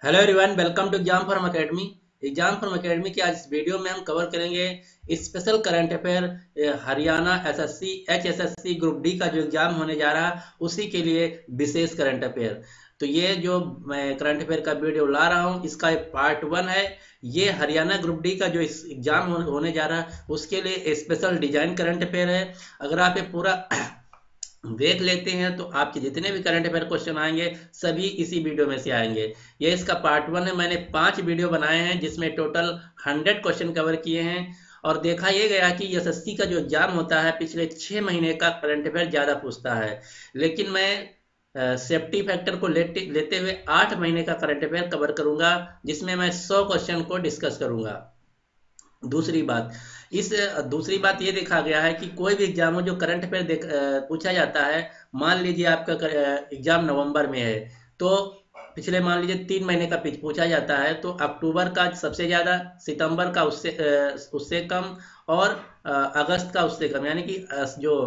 Hello everyone, welcome to exam form academy. Exam form academy के आज इस video में हम कवर करेंगे special current affair Haryana SSC HSSC group D का जो एग्जाम होने जा रहा है उसी के लिए विशेष करंट अफेयर। तो ये जो मैं करंट अफेयर का वीडियो ला रहा हूँ इसका एक पार्ट 1 है। ये हरियाणा ग्रुप डी का जो इस एग्जाम होने जा रहा है उसके लिए स्पेशल डिजाइन करंट अफेयर है। अगर आप ये पूरा देख लेते हैं तो आपके जितने भी करंट अफेयर क्वेश्चन आएंगे सभी इसी वीडियो में से आएंगे। ये इसका पार्ट 1 है। मैंने 5 वीडियो बनाए हैं जिसमें टोटल 100 क्वेश्चन कवर किए हैं। और देखा ये गया कि एसएससी का जो एग्जाम होता है पिछले 6 महीने का करंट अफेयर ज़्यादा पूछता है, लेकिन मैं सेफ्टी फैक्टर को लेते हुए 8 महीने का करंट अफेयर कवर करूंगा जिसमें मैं 100 क्वेश्चन को डिस्कस करूंगा। दूसरी बात इस दूसरी बात ये देखा गया है कि कोई भी एग्जाम हो जो करंट अफेयर पूछा जाता है। मान लीजिए आपका एग्जाम नवंबर में है तो पिछले मान लीजिए 3 महीने का पूछा जाता है तो अक्टूबर का सबसे ज़्यादा, सितंबर का उससे कम और अगस्त का उससे कम, यानी कि जो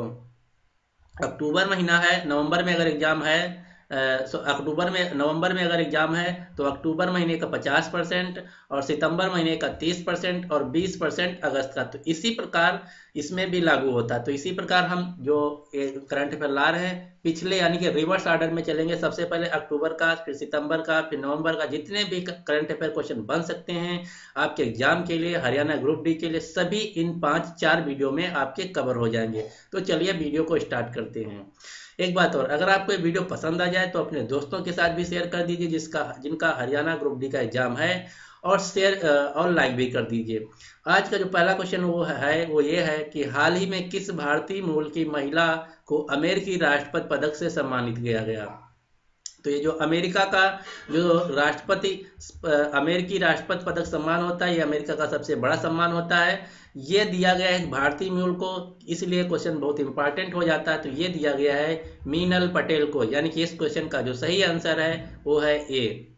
अक्टूबर महीना है, नवंबर में अगर एग्जाम है नवंबर में अगर एग्जाम है तो अक्टूबर महीने का 50% और सितंबर महीने का 30% और 20% अगस्त का। तो इसी प्रकार इसमें भी लागू होता है। तो इसी प्रकार हम जो करंट अफेयर ला रहे हैं पिछले यानी कि रिवर्स ऑर्डर में चलेंगे। सबसे पहले अक्टूबर का, फिर सितंबर का, फिर नवंबर का, जितने भी करंट अफेयर क्वेश्चन बन सकते हैं आपके एग्जाम के लिए, हरियाणा ग्रुप डी के लिए, सभी इन 5-4 वीडियो में आपके कवर हो जाएंगे। तो चलिए वीडियो को स्टार्ट करते हैं। एक बात और, अगर आपको ये वीडियो पसंद आ जाए तो अपने दोस्तों के साथ भी शेयर कर दीजिए जिनका हरियाणा ग्रुप डी का एग्जाम है, और शेयर और लाइक भी कर दीजिए। आज का जो पहला क्वेश्चन वो ये है कि हाल ही में किस भारतीय मूल की महिला को अमेरिकी राष्ट्रपति पदक से सम्मानित किया गया। तो ये जो अमेरिका का जो राष्ट्रपति अमेरिकी राष्ट्रपति पदक सम्मान होता है, ये अमेरिका का सबसे बड़ा सम्मान होता है। ये दिया गया है भारतीय मूल को, इसलिए क्वेश्चन बहुत इंपॉर्टेंट हो जाता है। तो ये दिया गया है मीनल पटेल को, यानी कि इस क्वेश्चन का जो सही आंसर है वो है ए।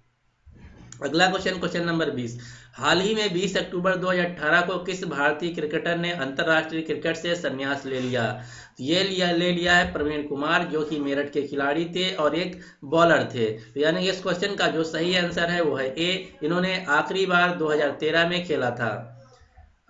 अगला क्वेश्चन, क्वेश्चन नंबर 20। हाल ही में 20 अक्टूबर 2018 को किस भारतीय क्रिकेटर ने अंतर्राष्ट्रीय क्रिकेट से संन्यास ले लिया। ये ले लिया है प्रवीण कुमार, जो कि मेरठ के खिलाड़ी थे और एक बॉलर थे। तो यानी कि इस क्वेश्चन का जो सही आंसर है वो है ए। इन्होंने आखिरी बार 2013 में खेला था।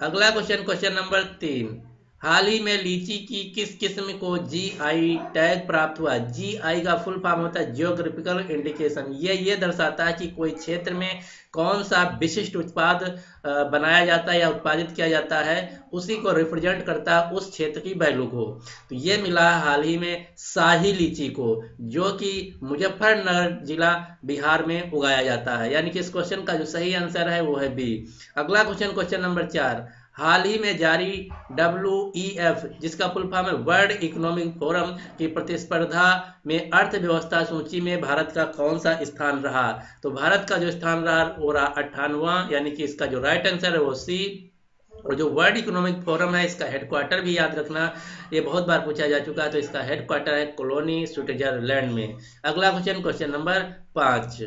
अगला क्वेश्चन, क्वेश्चन नंबर 3। हाल ही में लीची की किस किस्म को जीआई टैग प्राप्त हुआ। जीआई का फुल फॉर्म होता है जियोग्राफिकल इंडिकेशन। ये दर्शाता है कि कोई क्षेत्र में कौन सा विशिष्ट उत्पाद बनाया जाता है या उत्पादित किया जाता है, उसी को रिप्रेजेंट करता है, उस क्षेत्र की वैल्यू को। तो ये मिला है हाल ही में शाही लीची को, जो कि मुजफ्फरनगर जिला बिहार में उगाया जाता है। यानी कि इस क्वेश्चन का जो सही आंसर है वो है बी। अगला क्वेश्चन, क्वेश्चन नंबर 4। हाल ही में जारी WEF, जिसका फुल फॉर्म है वर्ल्ड इकोनॉमिक फोरम की प्रतिस्पर्धा में अर्थव्यवस्था सूची में भारत का कौन सा स्थान रहा। तो भारत का जो स्थान रहा वो रहा 58वां, यानी कि इसका जो राइट आंसर है वो सी। और जो वर्ल्ड इकोनॉमिक फोरम है इसका हेडक्वार्टर भी याद रखना, ये बहुत बार पूछा जा चुका है। तो इसका हेडक्वार्टर है कोलोनी, स्विट्जरलैंड में। अगला क्वेश्चन, क्वेश्चन नंबर 5।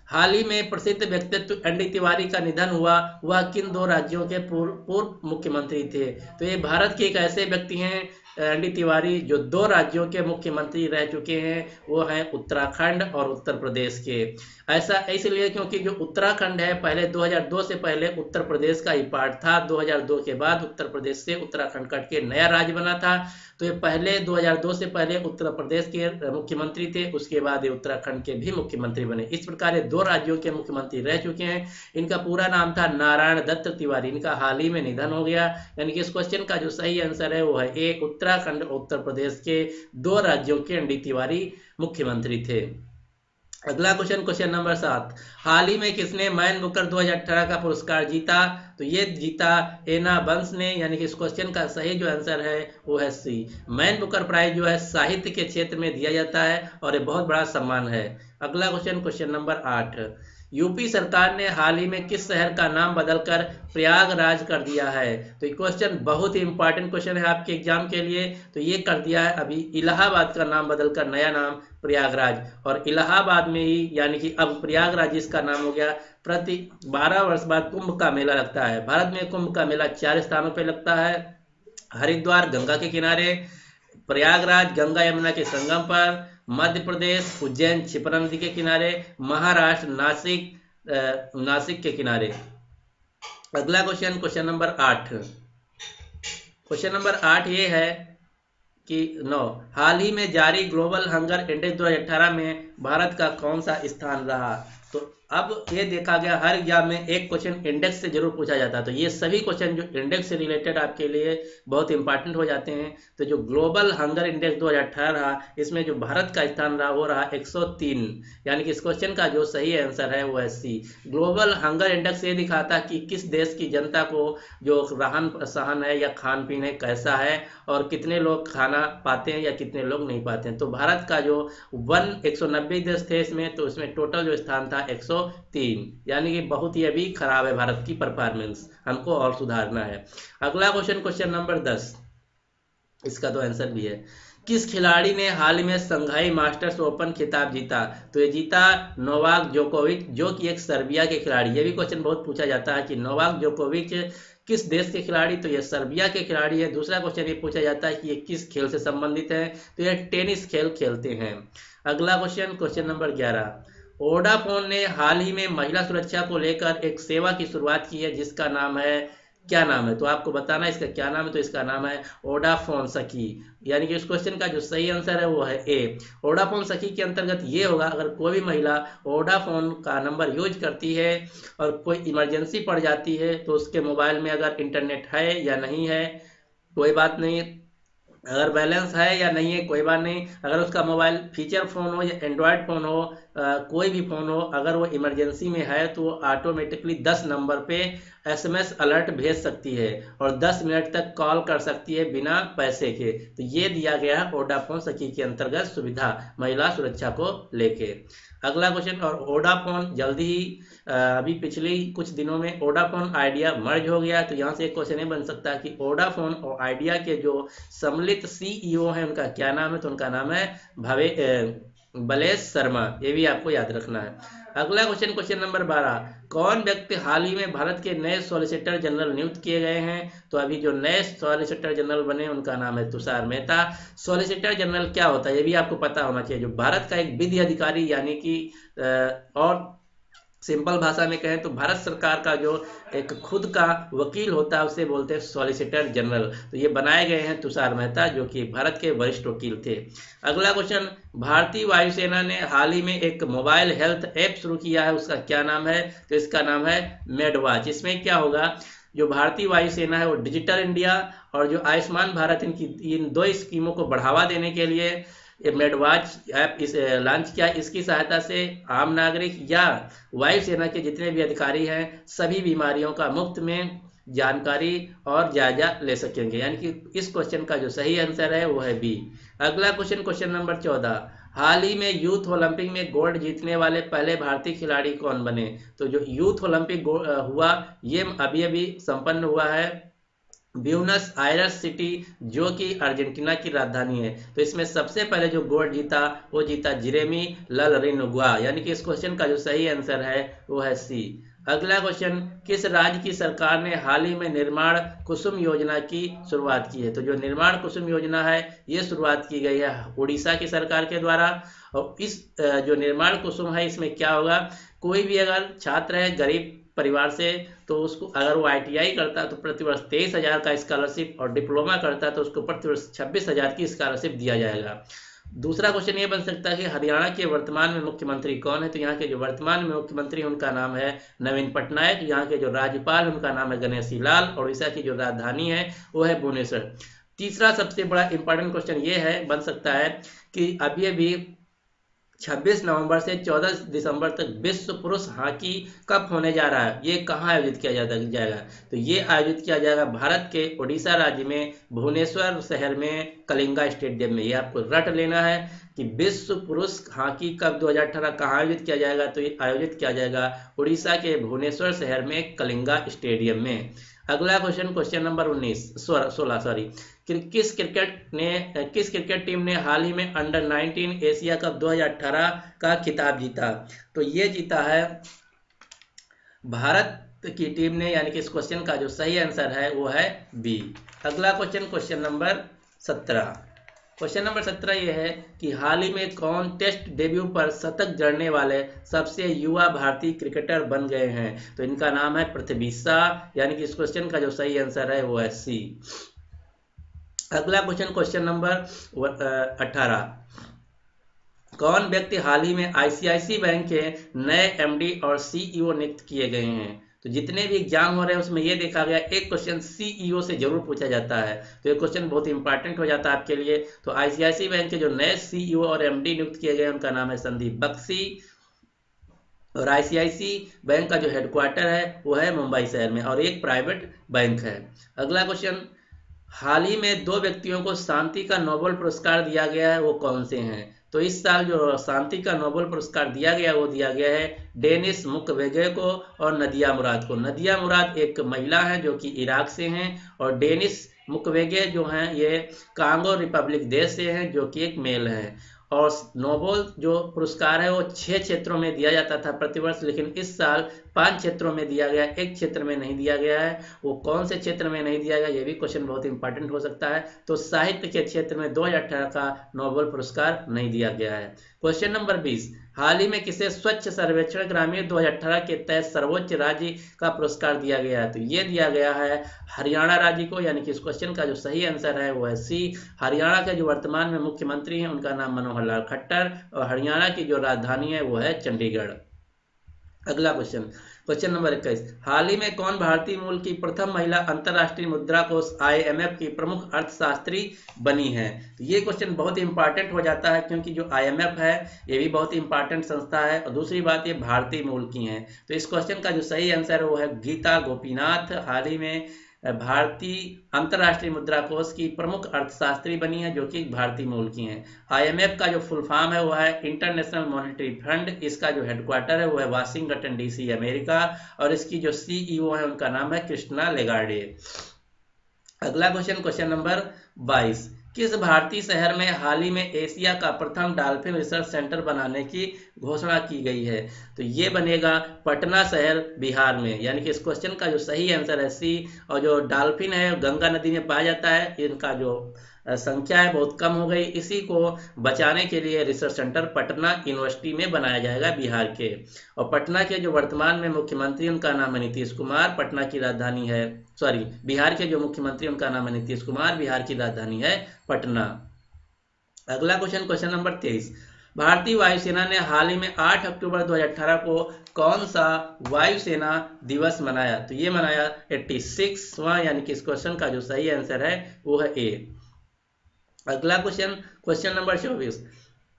हाल ही में प्रसिद्ध व्यक्तित्व एनडी तिवारी का निधन हुआ, वह किन 2 राज्यों के पूर्व मुख्यमंत्री थे। तो ये भारत के एक ऐसे व्यक्ति हैं एनडी तिवारी जो 2 राज्यों के मुख्यमंत्री रह चुके हैं, वो हैं उत्तराखंड और उत्तर प्रदेश के। ऐसा इसलिए क्योंकि जो उत्तराखंड है पहले 2002 से पहले उत्तर प्रदेश का ही पार्ट था। 2002 के बाद उत्तर प्रदेश से उत्तराखंड कट के नया राज्य बना था। तो ये पहले 2002 से पहले उत्तर प्रदेश के मुख्यमंत्री थे, उसके बाद ये उत्तराखंड के भी मुख्यमंत्री बने। इस प्रकार ये 2 राज्यों के मुख्यमंत्री रह चुके हैं। इनका पूरा नाम था नारायण दत्त तिवारी। इनका हाल ही में निधन हो गया। यानी कि इस क्वेश्चन का जो सही आंसर है वो है ए। उत्तराखंड और उत्तर प्रदेश के 2 राज्यों के एनडी तिवारी मुख्यमंत्री थे। अगला क्वेश्चन, क्वेश्चन नंबर 7। हाल ही में किसने मैन बुकर 2018 का पुरस्कार जीता। तो ये जीता एना बंस ने। यानी कि इस क्वेश्चन का सही जो आंसर है वो है सी। मैन बुकर प्राइज जो है साहित्य के क्षेत्र में दिया जाता है और ये बहुत बड़ा सम्मान है। अगला क्वेश्चन, क्वेश्चन नंबर 8। यूपी सरकार ने हाल ही में किस शहर का नाम बदलकर प्रयागराज कर दिया है। तो ये क्वेश्चन बहुत ही इंपॉर्टेंट क्वेश्चन है आपके एग्जाम के लिए। तो ये कर दिया है अभी इलाहाबाद का नाम बदलकर नया नाम प्रयागराज। और इलाहाबाद में ही यानी कि अब प्रयागराज इसका नाम हो गया। प्रति 12 वर्ष बाद कुंभ का मेला लगता है। भारत में कुंभ का मेला 4 स्थानों पर लगता है। हरिद्वार गंगा के किनारे, प्रयागराज गंगा यमुना के संगम पर, मध्य प्रदेश उज्जैन क्षिप्रा नदी के किनारे, महाराष्ट्र नासिक के किनारे। अगला question, question number 8। Question number 8 ये है कि 9, हाल ही में जारी ग्लोबल हंगर इंडेक्स 2018 में भारत का कौन सा स्थान रहा। तो अब ये देखा गया हर एग्जाम में एक क्वेश्चन इंडेक्स से जरूर पूछा जाता है, तो ये सभी क्वेश्चन जो इंडेक्स से रिलेटेड आपके लिए बहुत इंपॉर्टेंट हो जाते हैं। तो जो ग्लोबल हंगर इंडेक्स 2018 रहा, इसमें जो भारत का स्थान रहा वो रहा 103, यानी कि इस क्वेश्चन का जो सही आंसर है वो है सी। ग्लोबल हंगर इंडेक्स ये दिखाता कि किस देश की जनता को जो रहन सहन है या खान पीन है कैसा है, और कितने लोग खाना पाते हैं या कितने लोग नहीं पाते हैं। तो भारत का जो 190 देश थे इसमें, तो इसमें टोटल जो स्थान था 103, यानी कि बहुत ही अभी खराब है भारत की परफॉर्मेंस, हमको और सुधारना है। अगला क्वेश्चन, क्वेश्चन नंबर 10, इसका तो आंसर भी है। किस खिलाड़ी ने हाल में संघाई मास्टर्स ओपन खिताब जीता। तो ये जीता नोवाक जोकोविच, जो कि एक सर्बिया के खिलाड़ी। ये भी क्वेश्चन बहुत पूछा जाता है कि नोवाक जोकोविच किस देश के खिलाड़ी, तो ये सर्बिया के खिलाड़ी है। दूसरा क्वेश्चन ये पूछा जाता है कि ये किस खेल से संबंधित है, तो ये टेनिस खेल खेलते हैं। अगला क्वेश्चन, क्वेश्चन नंबर 11, वोडाफोन ने हाल ही में महिला सुरक्षा को लेकर एक सेवा की शुरुआत की है जिसका नाम है, क्या नाम है, तो आपको बताना है इसका क्या नाम है। तो इसका नाम है वोडाफोन सखी, यानी कि इस क्वेश्चन का जो सही आंसर है वो है ए। वोडाफोन सखी के अंतर्गत ये होगा, अगर कोई भी महिला वोडाफोन का नंबर यूज करती है और कोई इमरजेंसी पड़ जाती है, तो उसके मोबाइल में अगर इंटरनेट है या नहीं है कोई बात नहीं, अगर बैलेंस है या नहीं है कोई बात नहीं, अगर उसका मोबाइल फीचर फ़ोन हो या एंड्रॉयड फ़ोन हो, कोई भी फ़ोन हो, अगर वो इमरजेंसी में है तो वो ऑटोमेटिकली 10 नंबर पे SMS अलर्ट भेज सकती है और 10 मिनट तक कॉल कर सकती है बिना पैसे के। तो ये दिया गया है वोडाफोन सखी के अंतर्गत सुविधा महिला सुरक्षा को लेके। अगला क्वेश्चन, और वोडाफोन जल्दी ही अभी पिछले कुछ दिनों में वोडाफोन आइडिया मर्ज हो गया। तो यहाँ से एक क्वेश्चन ये बन सकता है कि वोडाफोन और आइडिया के जो सम्मिलित CEO हैं उनका क्या नाम है। तो उनका नाम है बलेश शर्मा, ये भी आपको याद रखना है। अगला क्वेश्चन, क्वेश्चन नंबर 12, कौन व्यक्ति हाल ही में भारत के नए सॉलिसिटर जनरल नियुक्त किए गए हैं। तो अभी जो नए सॉलिसिटर जनरल बने उनका नाम है तुषार मेहता। सॉलिसिटर जनरल क्या होता है ये भी आपको पता होना चाहिए, जो भारत का एक विधि अधिकारी, यानी कि और सिंपल भाषा में कहें तो भारत सरकार का जो एक खुद का वकील होता है उसे बोलते हैं सॉलिसिटर जनरल। तो ये बनाए गए हैं तुषार मेहता, जो कि भारत के वरिष्ठ वकील थे। अगला क्वेश्चन, भारतीय वायुसेना ने हाल ही में एक मोबाइल हेल्थ ऐप शुरू किया है, उसका क्या नाम है। तो इसका नाम है मेडवॉच। इसमें क्या होगा, जो भारतीय वायुसेना है वो डिजिटल इंडिया और जो आयुष्मान भारत, इन दो स्कीमों को बढ़ावा देने के लिए ये मेडवॉच ऐप लॉन्च किया। इसकी सहायता से आम नागरिक या वायुसेना के जितने भी अधिकारी हैं सभी बीमारियों का मुफ्त में जानकारी और जायजा ले सकेंगे, यानी कि इस क्वेश्चन का जो सही आंसर है वो है बी। अगला क्वेश्चन, क्वेश्चन नंबर 14, हाल ही में यूथ ओलंपिक में गोल्ड जीतने वाले पहले भारतीय खिलाड़ी कौन बने। तो जो यूथ ओलंपिक हुआ ये अभी अभी संपन्न हुआ है ब्यूनस आयर्स सिटी, जो कि अर्जेंटीना की राजधानी है। तो इसमें सबसे पहले जो गोल्ड जीता वो जीता जेरेमी ललरिनुआ, यानी कि इस क्वेश्चन का जो सही आंसर है वो है सी। अगला क्वेश्चन, किस राज्य की सरकार ने हाल ही में निर्माण कुसुम योजना की शुरुआत की है। तो जो निर्माण कुसुम योजना है ये शुरुआत की गई है उड़ीसा की सरकार के द्वारा। और इस जो निर्माण कुसुम है इसमें क्या होगा, कोई भी अगर छात्र है गरीब परिवार से तो उसको अगर वो ITI करता है तो प्रतिवर्ष 23,000 का स्कॉलरशिप, और डिप्लोमा करता है तो उसको प्रतिवर्ष 26,000 की स्कॉलरशिप दिया जाएगा। दूसरा क्वेश्चन ये बन सकता है कि हरियाणा के वर्तमान में मुख्यमंत्री कौन है। तो यहाँ के जो वर्तमान में मुख्यमंत्री उनका नाम है नवीन पटनायक। यहाँ के जो राज्यपाल उनका नाम है गणेशी लाल, और उड़ीसा की जो राजधानी है वो है भुवनेश्वर। तीसरा सबसे बड़ा इंपॉर्टेंट क्वेश्चन ये है बन सकता है कि अभी 26 नवंबर से 14 दिसंबर तक विश्व पुरुष हॉकी कप होने जा रहा है, ये कहाँ आयोजित किया जाएगा। तो ये आयोजित किया जाएगा भारत के उड़ीसा राज्य में भुवनेश्वर शहर में कलिंगा स्टेडियम में। ये आपको रट लेना है कि विश्व पुरुष हॉकी कप 2018 कहाँ आयोजित किया जाएगा। तो ये आयोजित किया जाएगा उड़ीसा के भुवनेश्वर शहर में कलिंगा स्टेडियम में। अगला क्वेश्चन, क्वेश्चन नंबर 16 किस क्रिकेट टीम ने हाल ही में अंडर 19 एशिया कप 2018 का खिताब जीता। तो ये जीता है भारत की टीम ने, यानी कि इस क्वेश्चन का जो सही आंसर है वो है बी। अगला question, question number 17 question number 17 ये है कि हाल ही में कौन टेस्ट डेब्यू पर शतक जड़ने वाले सबसे युवा भारतीय क्रिकेटर बन गए हैं? तो इनका नाम है पृथ्वी शॉ, यानी कि इस क्वेश्चन का जो सही आंसर है वो है सी। अगला क्वेश्चन, क्वेश्चन नंबर 18, कौन व्यक्ति हाल ही में आईसीआईसी बैंक के नए एमडी और सीईओ नियुक्त किए गए हैं? तो जितने भी एग्जाम हो रहे हैं उसमें ये देखा गया एक क्वेश्चन सीईओ से जरूर पूछा जाता है, तो ये क्वेश्चन बहुत इंपॉर्टेंट हो जाता है आपके लिए। तो आईसीआईसी बैंक के जो नए सीईओ और एमडी नियुक्त किए गए उनका नाम है संदीप बख्शी, और आईसीआईसी बैंक का जो हेडक्वार्टर है वो है मुंबई शहर में और एक प्राइवेट बैंक है। अगला क्वेश्चन, हाल ही में 2 व्यक्तियों को शांति का नोबेल पुरस्कार दिया गया है, वो कौन से हैं? तो इस साल जो शांति का नोबेल पुरस्कार दिया गया वो दिया गया है डेनिस मुक्वेगे को और नदिया मुराद को। नदिया मुराद एक महिला है जो कि इराक से हैं, और डेनिस मुक्वेगे जो हैं ये कांगो रिपब्लिक देश से हैं जो कि एक मेल है। और नोबेल जो पुरस्कार है वो 6 क्षेत्रों में दिया जाता था प्रतिवर्ष, लेकिन इस साल 5 क्षेत्रों में दिया गया, एक क्षेत्र में नहीं दिया गया है। वो कौन से क्षेत्र में नहीं दिया गया ये भी क्वेश्चन बहुत इंपॉर्टेंट हो सकता है। तो साहित्य के क्षेत्र में 2018 का नोबेल पुरस्कार नहीं दिया गया है। क्वेश्चन नंबर 20, हाल ही में किसे स्वच्छ सर्वेक्षण ग्रामीण 2018 के तहत सर्वोच्च राज्य का पुरस्कार दिया गया है? तो ये दिया गया है हरियाणा राज्य को, यानी कि इस क्वेश्चन का जो सही आंसर है वो है सी। हरियाणा के जो वर्तमान में मुख्यमंत्री हैं उनका नाम मनोहर लाल खट्टर, और हरियाणा की जो राजधानी है वो है चंडीगढ़। अगला क्वेश्चन, क्वेश्चन नंबर 21, हाल ही में कौन भारतीय मूल की प्रथम महिला अंतरराष्ट्रीय मुद्रा कोष आईएमएफ की प्रमुख अर्थशास्त्री बनी है? तो ये क्वेश्चन बहुत इंपॉर्टेंट हो जाता है क्योंकि जो आईएमएफ है ये भी बहुत इंपॉर्टेंट संस्था है, और दूसरी बात ये भारतीय मूल की है। तो इस क्वेश्चन का जो सही आंसर है वो है गीता गोपीनाथ, हाल ही में भारतीय अंतरराष्ट्रीय मुद्रा कोष की प्रमुख अर्थशास्त्री बनी है जो कि भारतीय मूल की हैं। आईएमएफ का जो फुल फॉर्म है वो है इंटरनेशनल मॉनेटरी फंड, इसका जो हेडक्वार्टर है वो है वाशिंगटन डीसी अमेरिका, और इसकी जो सीईओ है उनका नाम है कृष्णा लेगार्डे। अगला क्वेश्चन, क्वेश्चन नंबर 22, किस भारतीय शहर में हाल ही में एशिया का प्रथम डॉल्फिन रिसर्च सेंटर बनाने की घोषणा की गई है? तो ये बनेगा पटना शहर बिहार में, यानी कि इस क्वेश्चन का जो सही आंसर है सी। और जो डॉल्फिन है गंगा नदी में पाया जाता है, इनका जो संख्या है बहुत कम हो गई, इसी को बचाने के लिए रिसर्च सेंटर पटना यूनिवर्सिटी में बनाया जाएगा बिहार के। और पटना के जो वर्तमान में मुख्यमंत्री उनका नाम है नीतीश कुमार, पटना की राजधानी है, सॉरी बिहार के जो मुख्यमंत्री उनका नाम है नीतीश कुमार, बिहार की राजधानी है पटना। अगला क्वेश्चन, क्वेश्चन नंबर 23, भारतीय वायुसेना ने हाल ही में 8 अक्टूबर 2018 को कौन सा वायुसेना दिवस मनाया? तो ये मनाया 86वां, यानी कि इस क्वेश्चन का जो सही आंसर है वो है ए। अगला क्वेश्चन, क्वेश्चन नंबर 24,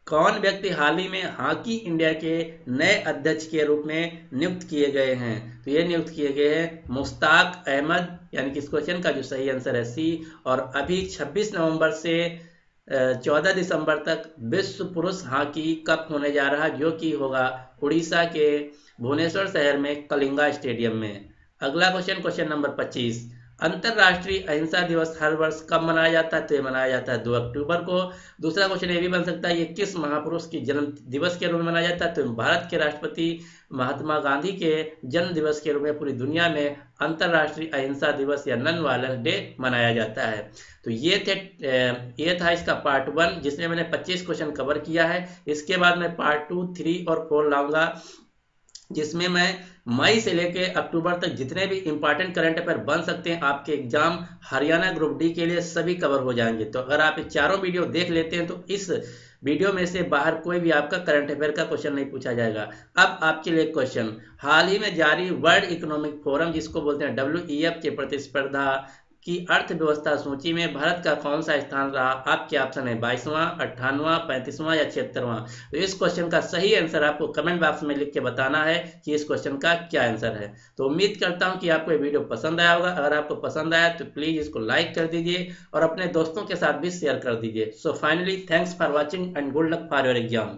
कौन व्यक्ति हाल ही में हॉकी इंडिया के नए अध्यक्ष के रूप में नियुक्त किए गए हैं? तो ये नियुक्त किए गए हैं मुश्ताक अहमद, यानी कि इस क्वेश्चन का जो सही आंसर है सी। और अभी 26 नवंबर से 14 दिसंबर तक विश्व पुरुष हॉकी कप होने जा रहा है जो कि होगा उड़ीसा के भुवनेश्वर शहर में कलिंगा स्टेडियम में। अगला क्वेश्चन, क्वेश्चन नंबर 25, अंतरराष्ट्रीय अहिंसा दिवस हर वर्ष कब मनाया जाता है? तो ये मनाया जाता है 2 अक्टूबर को। दूसरा क्वेश्चन ये भी बन सकता है ये किस महापुरुष की जन्म दिवस के रूप में मनाया जाता है? तो भारत के राष्ट्रपति महात्मा गांधी के जन्म दिवस के रूप में पूरी दुनिया में अंतरराष्ट्रीय अहिंसा दिवस या नॉन वायलेंस डे मनाया जाता है। तो ये था इसका पार्ट 1 जिसमें मैंने 25 क्वेश्चन कवर किया है। इसके बाद मैं पार्ट 2, 3 और 4 लाऊंगा जिसमें मैं मई से लेकर अक्टूबर तक जितने भी इंपॉर्टेंट करंट अफेयर बन सकते हैं आपके एग्जाम हरियाणा ग्रुप डी के लिए सभी कवर हो जाएंगे। तो अगर आप ये चारों वीडियो देख लेते हैं तो इस वीडियो में से बाहर कोई भी आपका करंट अफेयर का क्वेश्चन नहीं पूछा जाएगा। अब आपके लिए क्वेश्चन, हाल ही में जारी वर्ल्ड इकोनॉमिक फोरम जिसको बोलते हैं WEF के प्रतिस्पर्धा की अर्थव्यवस्था सूची में भारत का कौन सा स्थान रहा? आपके ऑप्शन है 22वां, 58वां, 35वां या 76वां। तो इस क्वेश्चन का सही आंसर आपको कमेंट बॉक्स में लिख के बताना है कि इस क्वेश्चन का क्या आंसर है। तो उम्मीद करता हूं कि आपको ये वीडियो पसंद आया होगा। अगर आपको पसंद आया तो प्लीज इसको लाइक कर दीजिए और अपने दोस्तों के साथ भी शेयर कर दीजिए। So finally thanks for watching and good luck for your exam.